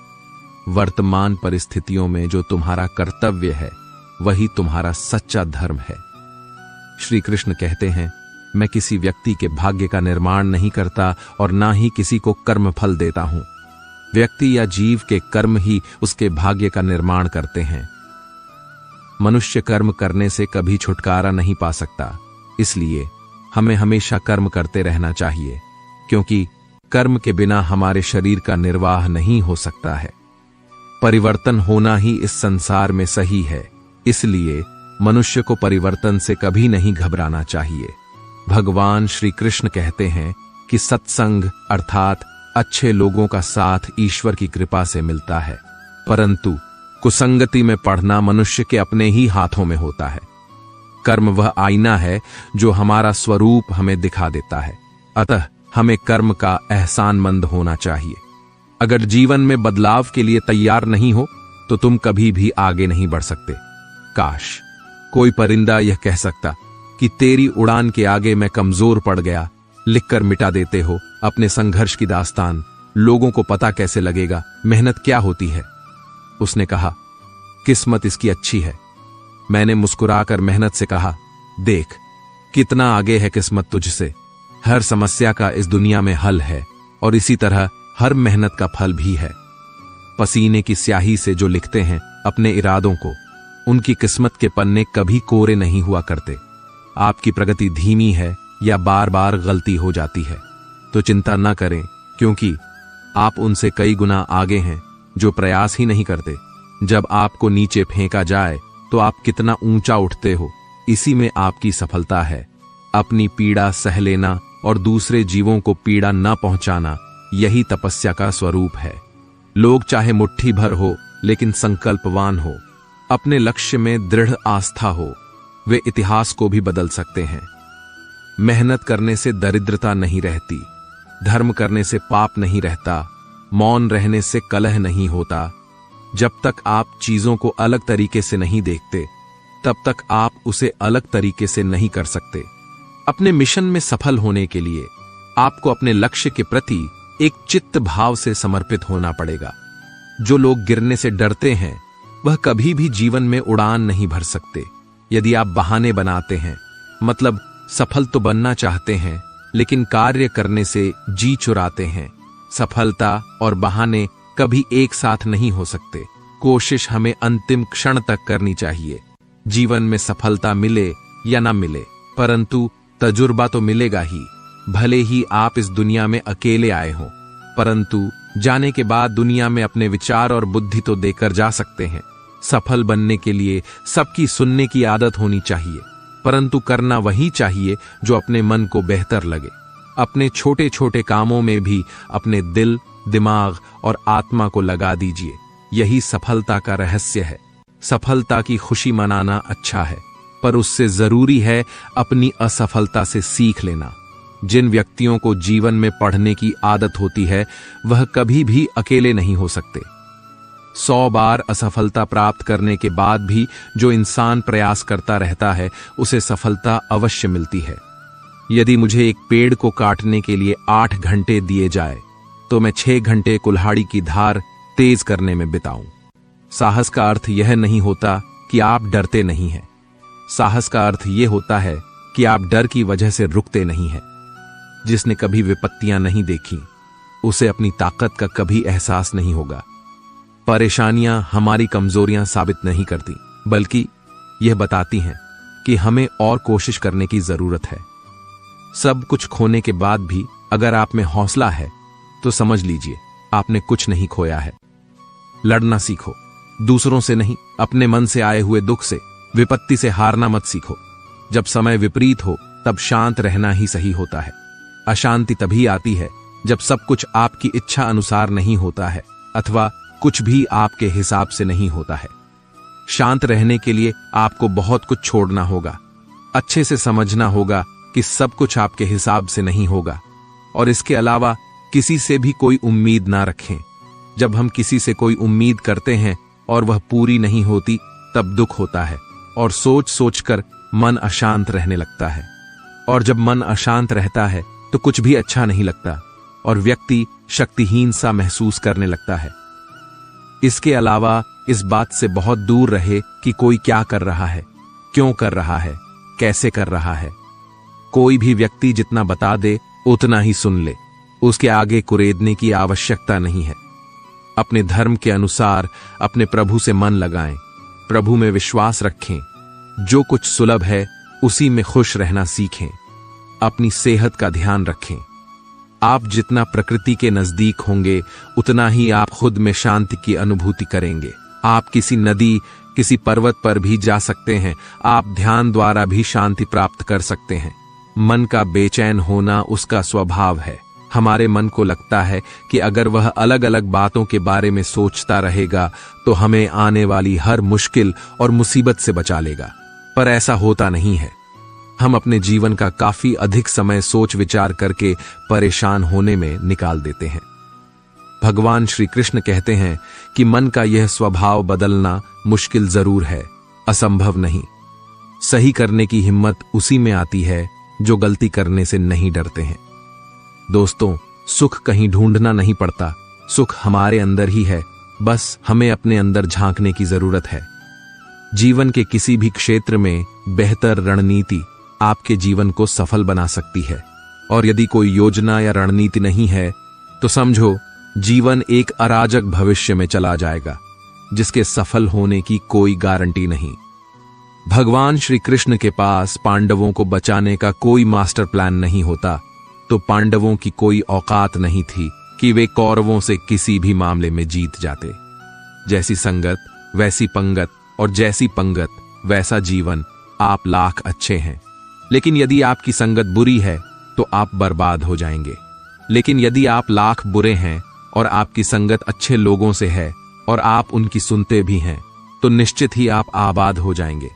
वर्तमान परिस्थितियों में जो तुम्हारा कर्तव्य है वही तुम्हारा सच्चा धर्म है। श्री कृष्ण कहते हैं, मैं किसी व्यक्ति के भाग्य का निर्माण नहीं करता और ना ही किसी को कर्म फल देता हूं। व्यक्ति या जीव के कर्म ही उसके भाग्य का निर्माण करते हैं। मनुष्य कर्म करने से कभी छुटकारा नहीं पा सकता, इसलिए हमें हमेशा कर्म करते रहना चाहिए, क्योंकि कर्म के बिना हमारे शरीर का निर्वाह नहीं हो सकता है। परिवर्तन होना ही इस संसार में सही है, इसलिए मनुष्य को परिवर्तन से कभी नहीं घबराना चाहिए। भगवान श्री कृष्ण कहते हैं कि सत्संग अर्थात अच्छे लोगों का साथ ईश्वर की कृपा से मिलता है, परंतु कुसंगति में पढ़ना मनुष्य के अपने ही हाथों में होता है। कर्म वह आईना है जो हमारा स्वरूप हमें दिखा देता है, अतः हमें कर्म का एहसानमंद होना चाहिए। अगर जीवन में बदलाव के लिए तैयार नहीं हो तो तुम कभी भी आगे नहीं बढ़ सकते। काश कोई परिंदा यह कह सकता कि तेरी उड़ान के आगे मैं कमजोर पड़ गया, लिखकर मिटा देते हो अपने संघर्ष की दास्तान, लोगों को पता कैसे लगेगा मेहनत क्या होती है। उसने कहा, किस्मत इसकी अच्छी है। मैंने मुस्कुराकर मेहनत से कहा, देख कितना आगे है किस्मत तुझसे। हर समस्या का इस दुनिया में हल है और इसी तरह हर मेहनत का फल भी है। पसीने की स्याही से जो लिखते हैं अपने इरादों को, उनकी किस्मत के पन्ने कभी कोरे नहीं हुआ करते। आपकी प्रगति धीमी है या बार बार गलती हो जाती है तो चिंता न करें, क्योंकि आप उनसे कई गुना आगे हैं जो प्रयास ही नहीं करते। जब आपको नीचे फेंका जाए तो आप कितना ऊंचा उठते हो, इसी में आपकी सफलता है। अपनी पीड़ा सह लेना और दूसरे जीवों को पीड़ा न पहुंचाना, यही तपस्या का स्वरूप है। लोग चाहे मुट्ठी भर हो लेकिन संकल्पवान हो, अपने लक्ष्य में दृढ़ आस्था हो, वे इतिहास को भी बदल सकते हैं। मेहनत करने से दरिद्रता नहीं रहती, धर्म करने से पाप नहीं रहता, मौन रहने से कलह नहीं होता। जब तक आप चीजों को अलग तरीके से नहीं देखते, तब तक आप उसे अलग तरीके से नहीं कर सकते। अपने मिशन में सफल होने के लिए आपको अपने लक्ष्य के प्रति एक चित्त भाव से समर्पित होना पड़ेगा। जो लोग गिरने से डरते हैं वह कभी भी जीवन में उड़ान नहीं भर सकते। यदि आप बहाने बनाते हैं, मतलब सफल तो बनना चाहते हैं लेकिन कार्य करने से जी चुराते हैं, सफलता और बहाने कभी एक साथ नहीं हो सकते। कोशिश हमें अंतिम क्षण तक करनी चाहिए। जीवन में सफलता मिले या ना मिले, परंतु तजुर्बा तो मिलेगा ही। भले ही आप इस दुनिया में अकेले आए हों, परंतु जाने के बाद दुनिया में अपने विचार और बुद्धि तो देकर जा सकते हैं। सफल बनने के लिए सबकी सुनने की आदत होनी चाहिए, परंतु करना वही चाहिए जो अपने मन को बेहतर लगे। अपने छोटे छोटे कामों में भी अपने दिल, दिमाग और आत्मा को लगा दीजिए, यही सफलता का रहस्य है। सफलता की खुशी मनाना अच्छा है, पर उससे जरूरी है अपनी असफलता से सीख लेना। जिन व्यक्तियों को जीवन में पढ़ने की आदत होती है वह कभी भी अकेले नहीं हो सकते। 100 बार असफलता प्राप्त करने के बाद भी जो इंसान प्रयास करता रहता है उसे सफलता अवश्य मिलती है। यदि मुझे एक पेड़ को काटने के लिए 8 घंटे दिए जाए तो मैं 6 घंटे कुल्हाड़ी की धार तेज करने में बिताऊं। साहस का अर्थ यह नहीं होता कि आप डरते नहीं हैं। साहस का अर्थ यह होता है कि आप डर की वजह से रुकते नहीं हैं। जिसने कभी विपत्तियां नहीं देखी उसे अपनी ताकत का कभी एहसास नहीं होगा। परेशानियां हमारी कमजोरियां साबित नहीं करती, बल्कि यह बताती हैं कि हमें और कोशिश करने की जरूरत है। सब कुछ खोने के बाद भी अगर आप में हौसला है तो समझ लीजिए आपने कुछ नहीं खोया है। लड़ना सीखो, दूसरों से नहीं, अपने मन से आए हुए दुख से, विपत्ति से हारना मत सीखो। जब समय विपरीत हो तब शांत रहना ही सही होता है। अशांति तभी आती है जब सब कुछ आपकी इच्छा अनुसार नहीं होता है अथवा कुछ भी आपके हिसाब से नहीं होता है। शांत रहने के लिए आपको बहुत कुछ छोड़ना होगा। अच्छे से समझना होगा कि सब कुछ आपके हिसाब से नहीं होगा, और इसके अलावा किसी से भी कोई उम्मीद ना रखें। जब हम किसी से कोई उम्मीद करते हैं और वह पूरी नहीं होती तब दुख होता है। और सोच सोचकर मन अशांत रहने लगता है। और जब मन अशांत रहता है तो कुछ भी अच्छा नहीं लगता और व्यक्ति शक्तिहीन सा महसूस करने लगता है। इसके अलावा इस बात से बहुत दूर रहे कि कोई क्या कर रहा है, क्यों कर रहा है, कैसे कर रहा है। कोई भी व्यक्ति जितना बता दे उतना ही सुन ले, उसके आगे कुरेदने की आवश्यकता नहीं है। अपने धर्म के अनुसार अपने प्रभु से मन लगाएं, प्रभु में विश्वास रखें, जो कुछ सुलभ है उसी में खुश रहना सीखें, अपनी सेहत का ध्यान रखें। आप जितना प्रकृति के नजदीक होंगे उतना ही आप खुद में शांति की अनुभूति करेंगे। आप किसी नदी, किसी पर्वत पर भी जा सकते हैं। आप ध्यान द्वारा भी शांति प्राप्त कर सकते हैं। मन का बेचैन होना उसका स्वभाव है। हमारे मन को लगता है कि अगर वह अलग अलग बातों के बारे में सोचता रहेगा तो हमें आने वाली हर मुश्किल और मुसीबत से बचा लेगा, पर ऐसा होता नहीं है। हम अपने जीवन का काफी अधिक समय सोच विचार करके परेशान होने में निकाल देते हैं। भगवान श्री कृष्ण कहते हैं कि मन का यह स्वभाव बदलना मुश्किल जरूर है, असंभव नहीं। सही करने की हिम्मत उसी में आती है जो गलती करने से नहीं डरते हैं। दोस्तों, सुख कहीं ढूंढना नहीं पड़ता, सुख हमारे अंदर ही है, बस हमें अपने अंदर झांकने की जरूरत है। जीवन के किसी भी क्षेत्र में बेहतर रणनीति आपके जीवन को सफल बना सकती है, और यदि कोई योजना या रणनीति नहीं है तो समझो जीवन एक अराजक भविष्य में चला जाएगा, जिसके सफल होने की कोई गारंटी नहीं। भगवान श्री कृष्ण के पास पांडवों को बचाने का कोई मास्टर प्लान नहीं होता तो पांडवों की कोई औकात नहीं थी कि वे कौरवों से किसी भी मामले में जीत जाते। जैसी संगत वैसी पंगत, और जैसी पंगत वैसा जीवन। आप लाख अच्छे हैं, लेकिन यदि आपकी संगत बुरी है तो आप बर्बाद हो जाएंगे। लेकिन यदि आप लाख बुरे हैं और आपकी संगत अच्छे लोगों से है और आप उनकी सुनते भी हैं तो निश्चित ही आप आबाद हो जाएंगे।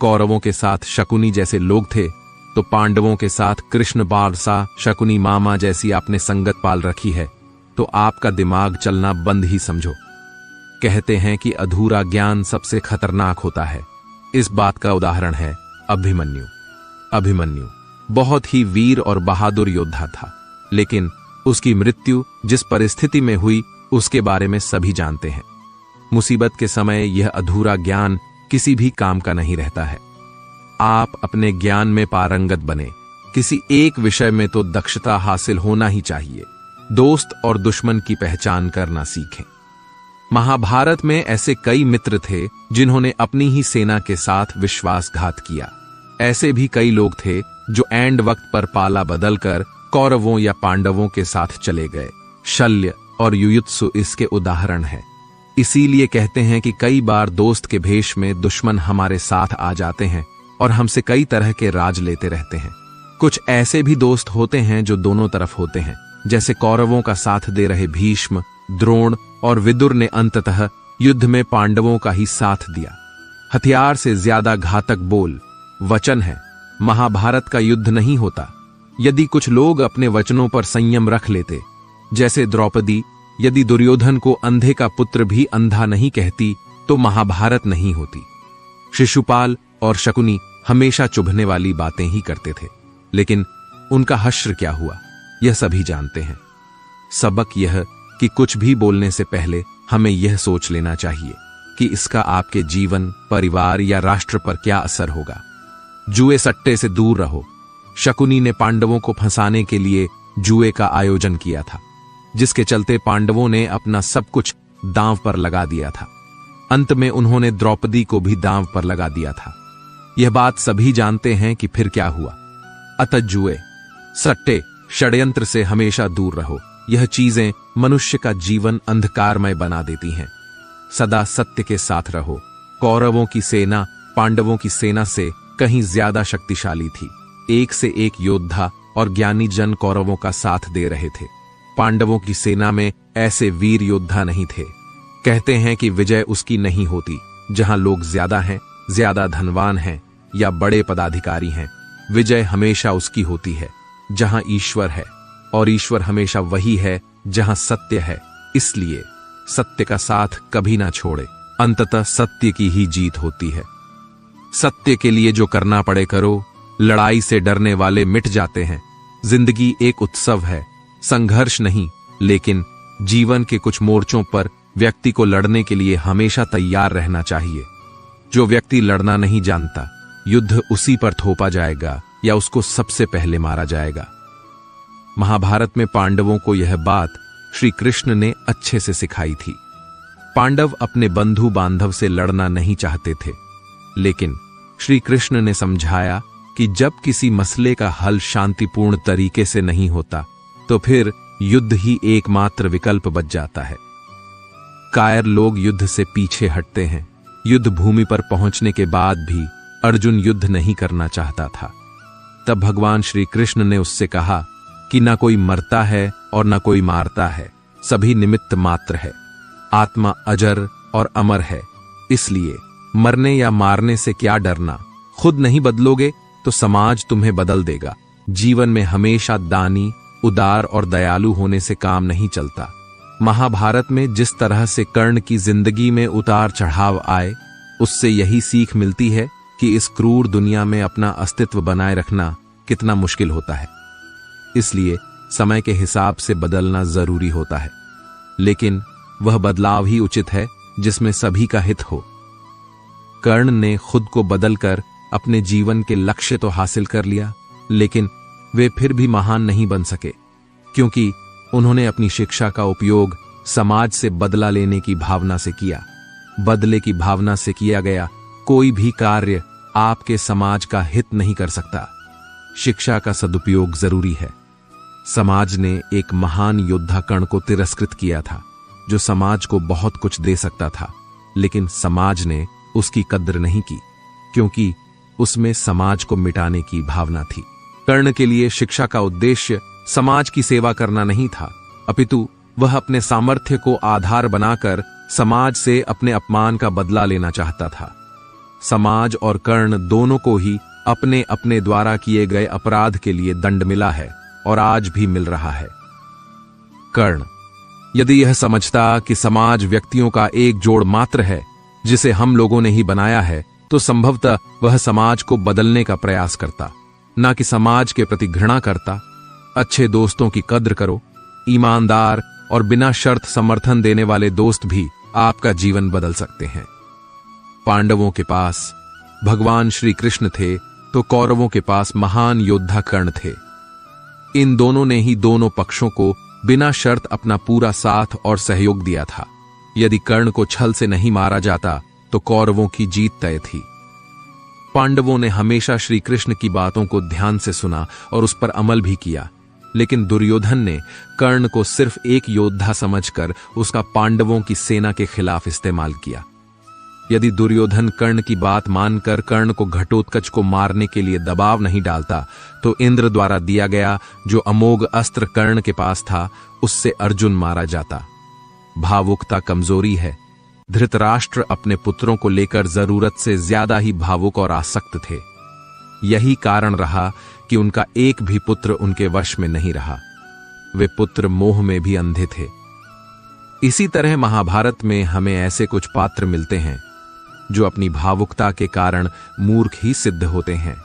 कौरवों के साथ शकुनी जैसे लोग थे तो पांडवों के साथ कृष्ण बारसा, शकुनी मामा जैसी आपने संगत पाल रखी है तो आपका दिमाग चलना बंद ही समझो। कहते हैं कि अधूरा ज्ञान सबसे खतरनाक होता है। इस बात का उदाहरण है अभिमन्यु। अभिमन्यु बहुत ही वीर और बहादुर योद्धा था, लेकिन उसकी मृत्यु जिस परिस्थिति में हुई उसके बारे में सभी जानते हैं। मुसीबत के समय यह अधूरा ज्ञान किसी भी काम का नहीं रहता है। आप अपने ज्ञान में पारंगत बने, किसी एक विषय में तो दक्षता हासिल होना ही चाहिए। दोस्त और दुश्मन की पहचान करना सीखें। महाभारत में ऐसे कई मित्र थे जिन्होंने अपनी ही सेना के साथ विश्वासघात किया। ऐसे भी कई लोग थे जो एंड वक्त पर पाला बदलकर कौरवों या पांडवों के साथ चले गए। शल्य और युयुत्सु इसके उदाहरण है। इसीलिए कहते हैं कि कई बार दोस्त के भेष में दुश्मन हमारे साथ आ जाते हैं और हमसे कई तरह के राज लेते रहते हैं। कुछ ऐसे भी दोस्त होते हैं जो दोनों तरफ होते हैं, जैसे कौरवों का साथ दे रहे भीष्म, द्रोण और विदुर ने अंततः युद्ध में पांडवों का ही साथ दिया। हथियार से ज्यादा घातक बोल वचन है। महाभारत का युद्ध नहीं होता यदि कुछ लोग अपने वचनों पर संयम रख लेते। जैसे द्रौपदी यदि दुर्योधन को अंधे का पुत्र भी अंधा नहीं कहती तो महाभारत नहीं होती। शिशुपाल और शकुनी हमेशा चुभने वाली बातें ही करते थे, लेकिन उनका हश्र क्या हुआ यह सभी जानते हैं। सबक यह कि कुछ भी बोलने से पहले हमें यह सोच लेना चाहिए कि इसका आपके जीवन, परिवार या राष्ट्र पर क्या असर होगा। जुए सट्टे से दूर रहो। शकुनी ने पांडवों को फंसाने के लिए जुए का आयोजन किया था, जिसके चलते पांडवों ने अपना सब कुछ दांव पर लगा दिया था। अंत में उन्होंने द्रौपदी को भी दांव पर लगा दिया था। यह बात सभी जानते हैं कि फिर क्या हुआ। अतः जुए, सट्टे, षड्यंत्र से हमेशा दूर रहो। यह चीजें मनुष्य का जीवन अंधकारमय बना देती हैं। सदा सत्य के साथ रहो। कौरवों की सेना पांडवों की सेना से कहीं ज्यादा शक्तिशाली थी। एक से एक योद्धा और ज्ञानी जन कौरवों का साथ दे रहे थे। पांडवों की सेना में ऐसे वीर योद्धा नहीं थे। कहते हैं कि विजय उसकी नहीं होती जहां लोग ज्यादा हैं, ज्यादा धनवान हैं या बड़े पदाधिकारी हैं। विजय हमेशा उसकी होती है जहां ईश्वर है, और ईश्वर हमेशा वही है जहां सत्य है। इसलिए सत्य का साथ कभी ना छोड़े। अंततः सत्य की ही जीत होती है। सत्य के लिए जो करना पड़े करो, लड़ाई से डरने वाले मिट जाते हैं। जिंदगी एक उत्सव है, संघर्ष नहीं, लेकिन जीवन के कुछ मोर्चों पर व्यक्ति को लड़ने के लिए हमेशा तैयार रहना चाहिए। जो व्यक्ति लड़ना नहीं जानता, युद्ध उसी पर थोपा जाएगा या उसको सबसे पहले मारा जाएगा। महाभारत में पांडवों को यह बात श्री कृष्ण ने अच्छे से सिखाई थी। पांडव अपने बंधु बांधव से लड़ना नहीं चाहते थे, लेकिन श्री कृष्ण ने समझाया कि जब किसी मसले का हल शांतिपूर्ण तरीके से नहीं होता, तो फिर युद्ध ही एकमात्र विकल्प बच जाता है। कायर लोग युद्ध से पीछे हटते हैं। युद्ध भूमि पर पहुंचने के बाद भी अर्जुन युद्ध नहीं करना चाहता था। तब भगवान श्री कृष्ण ने उससे कहा कि ना कोई मरता है और ना कोई मारता है, सभी निमित्त मात्र है। आत्मा अजर और अमर है, इसलिए मरने या मारने से क्या डरना। खुद नहीं बदलोगे तो समाज तुम्हें बदल देगा। जीवन में हमेशा दानी, उदार और दयालु होने से काम नहीं चलता। महाभारत में जिस तरह से कर्ण की जिंदगी में उतार चढ़ाव आए, उससे यही सीख मिलती है कि इस क्रूर दुनिया में अपना अस्तित्व बनाए रखना कितना मुश्किल होता है। इसलिए समय के हिसाब से बदलना जरूरी होता है, लेकिन वह बदलाव ही उचित है जिसमें सभी का हित हो। कर्ण ने खुद को बदलकर अपने जीवन के लक्ष्य तो हासिल कर लिया, लेकिन वे फिर भी महान नहीं बन सके, क्योंकि उन्होंने अपनी शिक्षा का उपयोग समाज से बदला लेने की भावना से किया। बदले की भावना से किया गया कोई भी कार्य आपके समाज का हित नहीं कर सकता। शिक्षा का सदुपयोग जरूरी है। समाज ने एक महान योद्धा कर्ण को तिरस्कृत किया था, जो समाज को बहुत कुछ दे सकता था, लेकिन समाज ने उसकी कद्र नहीं की, क्योंकि उसमें समाज को मिटाने की भावना थी। कर्ण के लिए शिक्षा का उद्देश्य समाज की सेवा करना नहीं था, अपितु वह अपने सामर्थ्य को आधार बनाकर समाज से अपने अपमान का बदला लेना चाहता था। समाज और कर्ण दोनों को ही अपने अपने द्वारा किए गए अपराध के लिए दंड मिला है और आज भी मिल रहा है। कर्ण यदि यह समझता कि समाज व्यक्तियों का एक जोड़ मात्र है जिसे हम लोगों ने ही बनाया है, तो संभवतः वह समाज को बदलने का प्रयास करता, ना कि समाज के प्रति घृणा करता। अच्छे दोस्तों की कद्र करो। ईमानदार और बिना शर्त समर्थन देने वाले दोस्त भी आपका जीवन बदल सकते हैं। पांडवों के पास भगवान श्री कृष्ण थे, तो कौरवों के पास महान योद्धा कर्ण थे। इन दोनों ने ही दोनों पक्षों को बिना शर्त अपना पूरा साथ और सहयोग दिया था। यदि कर्ण को छल से नहीं मारा जाता, तो कौरवों की जीत तय थी। पांडवों ने हमेशा श्री कृष्ण की बातों को ध्यान से सुना और उस पर अमल भी किया, लेकिन दुर्योधन ने कर्ण को सिर्फ एक योद्धा समझकर उसका पांडवों की सेना के खिलाफ इस्तेमाल किया। यदि दुर्योधन कर्ण की बात मानकर कर्ण को घटोत्कच को मारने के लिए दबाव नहीं डालता, तो इंद्र द्वारा दिया गया जो अमोघ अस्त्र कर्ण के पास था, उससे अर्जुन मारा जाता। भावुकता कमजोरी है। धृतराष्ट्र अपने पुत्रों को लेकर जरूरत से ज्यादा ही भावुक और आसक्त थे। यही कारण रहा कि उनका एक भी पुत्र उनके वश में नहीं रहा। वे पुत्र मोह में भी अंधे थे। इसी तरह महाभारत में हमें ऐसे कुछ पात्र मिलते हैं जो अपनी भावुकता के कारण मूर्ख ही सिद्ध होते हैं।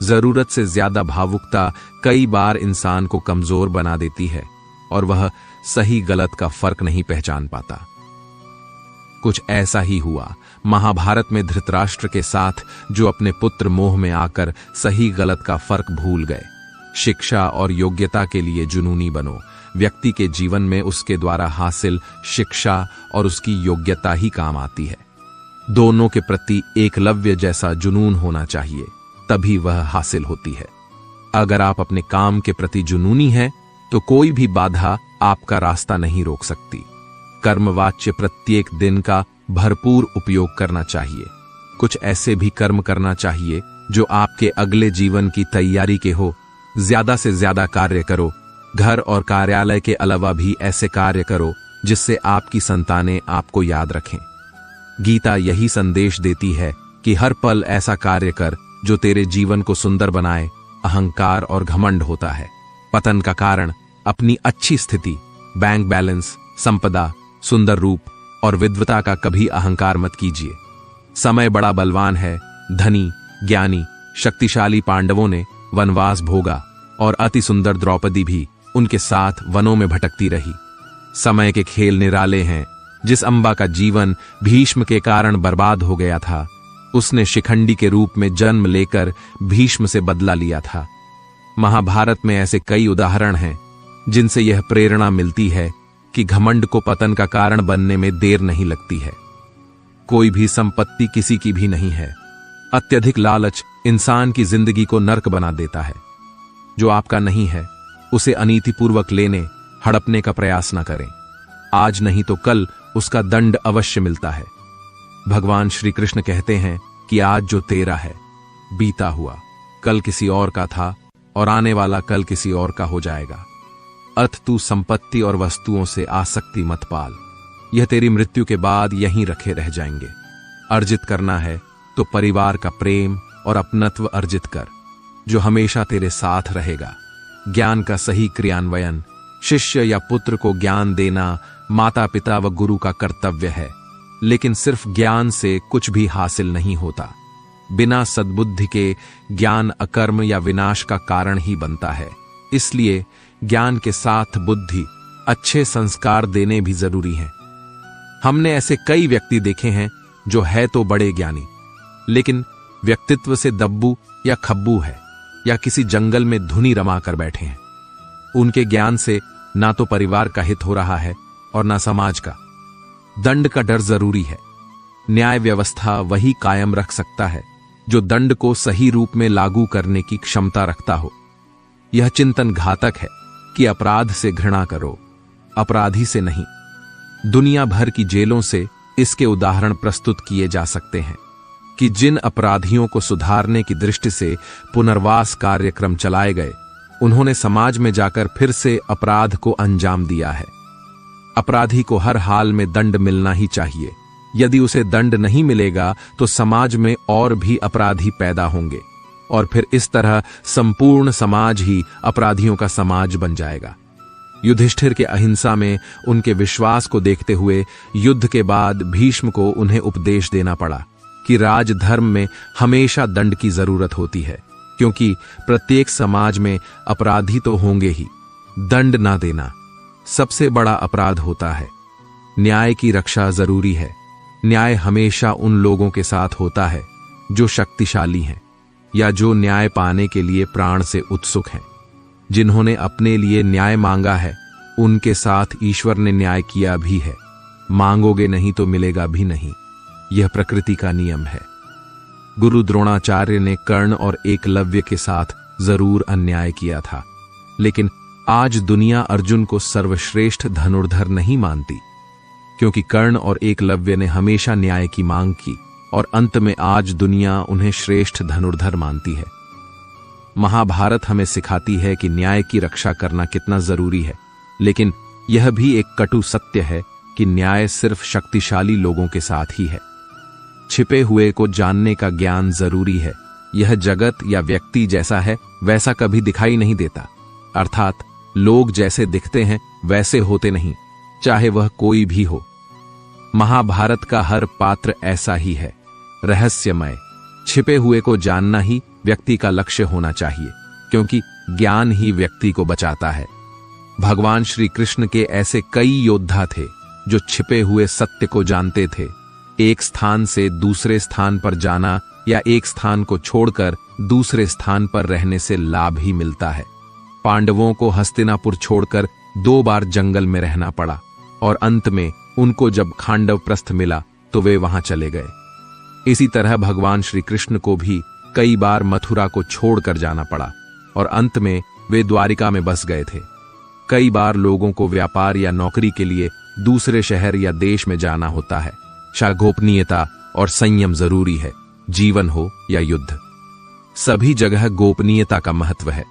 जरूरत से ज्यादा भावुकता कई बार इंसान को कमजोर बना देती है और वह सही गलत का फर्क नहीं पहचान पाता। कुछ ऐसा ही हुआ महाभारत में धृतराष्ट्र के साथ, जो अपने पुत्र मोह में आकर सही गलत का फर्क भूल गए। शिक्षा और योग्यता के लिए जुनूनी बनो। व्यक्ति के जीवन में उसके द्वारा हासिल शिक्षा और उसकी योग्यता ही काम आती है। दोनों के प्रति एकलव्य जैसा जुनून होना चाहिए, तभी वह हासिल होती है। अगर आप अपने काम के प्रति जुनूनी हैं, तो कोई भी बाधा आपका रास्ता नहीं रोक सकती। कर्मवाच्य प्रत्येक दिन का भरपूर उपयोग करना चाहिए। कुछ ऐसे भी कर्म करना चाहिए जो आपके अगले जीवन की तैयारी के हो। ज्यादा से ज्यादा कार्य करो। घर और कार्यालय के अलावा भी ऐसे कार्य करो जिससे आपकी संतानें आपको याद रखें। गीता यही संदेश देती है कि हर पल ऐसा कार्य कर जो तेरे जीवन को सुंदर बनाए। अहंकार और घमंड होता है पतन का कारण। अपनी अच्छी स्थिति, बैंक बैलेंस, संपदा, सुंदर रूप और विद्वता का कभी अहंकार मत कीजिए। समय बड़ा बलवान है, धनी, ज्ञानी, शक्तिशाली पांडवों ने वनवास भोगा और अति सुंदर द्रौपदी भी उनके साथ वनों में भटकती रही। समय के खेल निराले हैं। जिस अम्बा का जीवन भीष्म के कारण बर्बाद हो गया था, उसने शिखंडी के रूप में जन्म लेकर भीष्म से बदला लिया था। महाभारत में ऐसे कई उदाहरण हैं जिनसे यह प्रेरणा मिलती है कि घमंड को पतन का कारण बनने में देर नहीं लगती है। कोई भी संपत्ति किसी की भी नहीं है। अत्यधिक लालच इंसान की जिंदगी को नर्क बना देता है। जो आपका नहीं है उसे अनीतिपूर्वक लेने, हड़पने का प्रयास न करें। आज नहीं तो कल उसका दंड अवश्य मिलता है। भगवान श्री कृष्ण कहते हैं कि आज जो तेरा है बीता हुआ कल किसी और का था और आने वाला कल किसी और का हो जाएगा। अत तू संपत्ति और वस्तुओं से आसक्ति मत पाल, यह तेरी मृत्यु के बाद यहीं रखे रह जाएंगे। अर्जित करना है तो परिवार का प्रेम और अपनत्व अर्जित कर, जो हमेशा तेरे साथ रहेगा। ज्ञान का सही क्रियान्वयन, शिष्य या पुत्र को ज्ञान देना माता पिता व गुरु का कर्तव्य है, लेकिन सिर्फ ज्ञान से कुछ भी हासिल नहीं होता। बिना सद्बुद्धि के ज्ञान अकर्म या विनाश का कारण ही बनता है। इसलिए ज्ञान के साथ बुद्धि, अच्छे संस्कार देने भी जरूरी हैं। हमने ऐसे कई व्यक्ति देखे हैं जो है तो बड़े ज्ञानी, लेकिन व्यक्तित्व से दब्बू या खब्बू है, या किसी जंगल में धुनी रमा कर बैठे हैं। उनके ज्ञान से ना तो परिवार का हित हो रहा है और ना समाज का। दंड का डर जरूरी है। न्याय व्यवस्था वही कायम रख सकता है जो दंड को सही रूप में लागू करने की क्षमता रखता हो। यह चिंतन घातक है कि अपराध से घृणा करो, अपराधी से नहीं। दुनिया भर की जेलों से इसके उदाहरण प्रस्तुत किए जा सकते हैं कि जिन अपराधियों को सुधारने की दृष्टि से पुनर्वास कार्यक्रम चलाए गए, उन्होंने समाज में जाकर फिर से अपराध को अंजाम दिया है। अपराधी को हर हाल में दंड मिलना ही चाहिए। यदि उसे दंड नहीं मिलेगा तो समाज में और भी अपराधी पैदा होंगे और फिर इस तरह संपूर्ण समाज ही अपराधियों का समाज बन जाएगा। युधिष्ठिर के अहिंसा में उनके विश्वास को देखते हुए युद्ध के बाद भीष्म को उन्हें उपदेश देना पड़ा कि राजधर्म में हमेशा दंड की जरूरत होती है, क्योंकि प्रत्येक समाज में अपराधी तो होंगे ही। दंड ना देना सबसे बड़ा अपराध होता है। न्याय की रक्षा जरूरी है। न्याय हमेशा उन लोगों के साथ होता है जो शक्तिशाली हैं या जो न्याय पाने के लिए प्राण से उत्सुक हैं। जिन्होंने अपने लिए न्याय मांगा है, उनके साथ ईश्वर ने न्याय किया भी है। मांगोगे नहीं तो मिलेगा भी नहीं, यह प्रकृति का नियम है। गुरु द्रोणाचार्य ने कर्ण और एकलव्य के साथ जरूर अन्याय किया था, लेकिन आज दुनिया अर्जुन को सर्वश्रेष्ठ धनुर्धर नहीं मानती, क्योंकि कर्ण और एकलव्य ने हमेशा न्याय की मांग की और अंत में आज दुनिया उन्हें श्रेष्ठ धनुर्धर मानती है। महाभारत हमें सिखाती है कि न्याय की रक्षा करना कितना जरूरी है, लेकिन यह भी एक कटु सत्य है कि न्याय सिर्फ शक्तिशाली लोगों के साथ ही है। छिपे हुए को जानने का ज्ञान जरूरी है। यह जगत या व्यक्ति जैसा है वैसा कभी दिखाई नहीं देता, अर्थात लोग जैसे दिखते हैं वैसे होते नहीं, चाहे वह कोई भी हो। महाभारत का हर पात्र ऐसा ही है, रहस्यमय। छिपे हुए को जानना ही व्यक्ति का लक्ष्य होना चाहिए, क्योंकि ज्ञान ही व्यक्ति को बचाता है। भगवान श्री कृष्ण के ऐसे कई योद्धा थे जो छिपे हुए सत्य को जानते थे। एक स्थान से दूसरे स्थान पर जाना या एक स्थान को छोड़कर दूसरे स्थान पर रहने से लाभ ही मिलता है। पांडवों को हस्तिनापुर छोड़कर 2 बार जंगल में रहना पड़ा और अंत में उनको जब खांडव प्रस्थ मिला तो वे वहां चले गए। इसी तरह भगवान श्री कृष्ण को भी कई बार मथुरा को छोड़कर जाना पड़ा और अंत में वे द्वारिका में बस गए थे। कई बार लोगों को व्यापार या नौकरी के लिए दूसरे शहर या देश में जाना होता है। गोपनीयता और संयम जरूरी है, जीवन हो या युद्ध। सभी जगह गोपनीयता का महत्व है।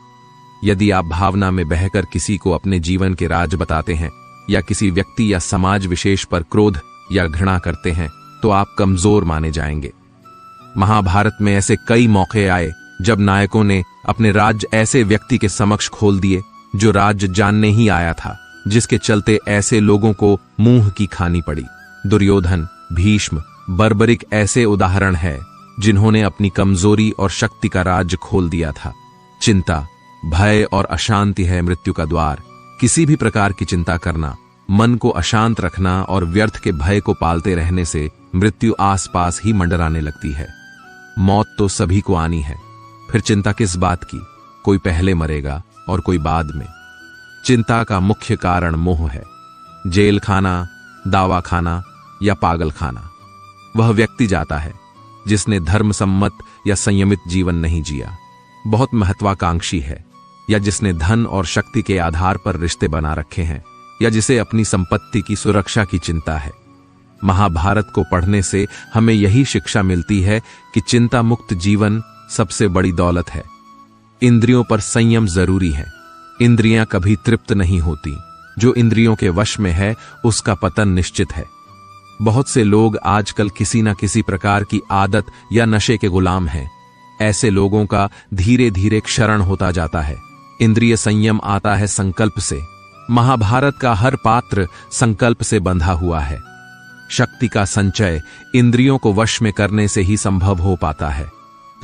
यदि आप भावना में बहकर किसी को अपने जीवन के राज बताते हैं या किसी व्यक्ति या समाज विशेष पर क्रोध या घृणा करते हैं तो आप कमजोर माने जाएंगे। महाभारत में ऐसे कई मौके आए जब नायकों ने अपने राज्य ऐसे व्यक्ति के समक्ष खोल दिए जो राज्य जानने ही आया था, जिसके चलते ऐसे लोगों को मुंह की खानी पड़ी। दुर्योधन, भीष्म, बर्बरिक ऐसे उदाहरण है जिन्होंने अपनी कमजोरी और शक्ति का राज खोल दिया था। चिंता, भय और अशांति है मृत्यु का द्वार। किसी भी प्रकार की चिंता करना, मन को अशांत रखना और व्यर्थ के भय को पालते रहने से मृत्यु आसपास ही मंडराने लगती है। मौत तो सभी को आनी है, फिर चिंता किस बात की? कोई पहले मरेगा और कोई बाद में। चिंता का मुख्य कारण मोह है। जेल खाना, दावा खाना या पागल खाना। वह व्यक्ति जाता है जिसने धर्म सम्मत या संयमित जीवन नहीं जिया, बहुत महत्वाकांक्षी है, या जिसने धन और शक्ति के आधार पर रिश्ते बना रखे हैं, या जिसे अपनी संपत्ति की सुरक्षा की चिंता है। महाभारत को पढ़ने से हमें यही शिक्षा मिलती है कि चिंता मुक्त जीवन सबसे बड़ी दौलत है। इंद्रियों पर संयम जरूरी है। इंद्रियां कभी तृप्त नहीं होती। जो इंद्रियों के वश में है उसका पतन निश्चित है। बहुत से लोग आजकल किसी न किसी प्रकार की आदत या नशे के गुलाम हैं। ऐसे लोगों का धीरे धीरे क्षरण होता जाता है। इंद्रिय संयम आता है संकल्प से। महाभारत का हर पात्र संकल्प से बंधा हुआ है। शक्ति का संचय इंद्रियों को वश में करने से ही संभव हो पाता है।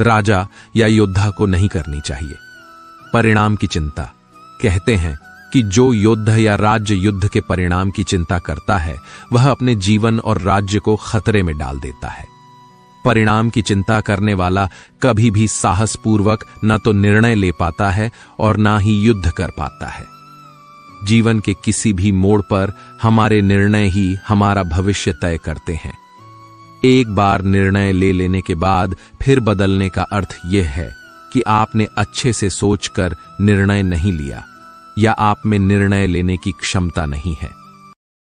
राजा या योद्धा को नहीं करनी चाहिए परिणाम की चिंता। कहते हैं कि जो योद्धा या राज्य युद्ध के परिणाम की चिंता करता है वह अपने जीवन और राज्य को खतरे में डाल देता है। परिणाम की चिंता करने वाला कभी भी साहसपूर्वक न तो निर्णय ले पाता है और ना ही युद्ध कर पाता है। जीवन के किसी भी मोड़ पर हमारे निर्णय ही हमारा भविष्य तय करते हैं। एक बार निर्णय ले लेने के बाद फिर बदलने का अर्थ यह है कि आपने अच्छे से सोचकर निर्णय नहीं लिया या आप में निर्णय लेने की क्षमता नहीं है।